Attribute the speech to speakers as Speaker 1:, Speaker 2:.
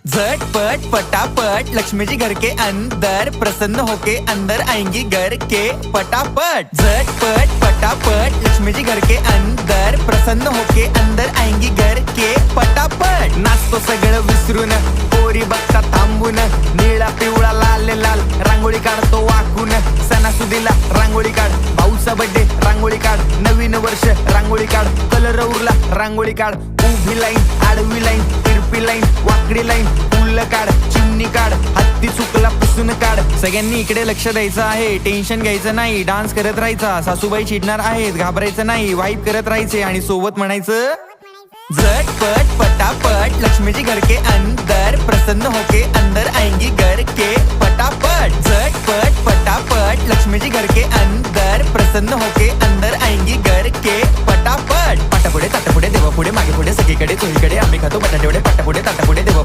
Speaker 1: झटपट फटाफट लक्ष्मी जी घर के अंदर प्रसन्न होके अंदर आएंगी घर के फटाफट। झटपट फटाफट लक्ष्मी जी घर के अंदर प्रसन्न होके अंदर आएंगी घर के फटाफट। नाचतो सगळं विसरून पोरी बघता थांबून निळा पिवळा लाल लाल रांगोळी काढतो वाकून। सणासुदीला रांगोळी काढ, भाऊचा बर्थडे रांगोळी काढ, नवीन वर्ष रांगोळी काढ, कलर उरला रांगोळी काढ, उभी लाईन आडवी लाईन तिरपी लाईन वाकडी लाईन फुल काढ, चिमणी काढ, हत्ती चुकला पुसून काढ। सगळ्यांनी इकडे लक्ष द्यायचं आहे, टेन्शन घ्यायचं नाही, डान्स करत राहायचा। सासूबाई चिडणार आहेत, घाबरायचं नाही, वाईप करत राहायचे आणि सोबत म्हणायचं झटपट फटाफट लक्ष्मी जी घर के अंदर प्रसन्न होके अंदर आएंगी घर के फटाफट। झटपट फटाफट लक्ष्मी जी घर के अंदर प्रसन्न होके अंदर आएंगी घर के फटाफट। पाटापुढे ताटापुढे देवापुढे मागे पुढे सगळीकडे चोहीकडे आम्ही खातो बटाटेवडे पाटापुढे ताटापुढे देवा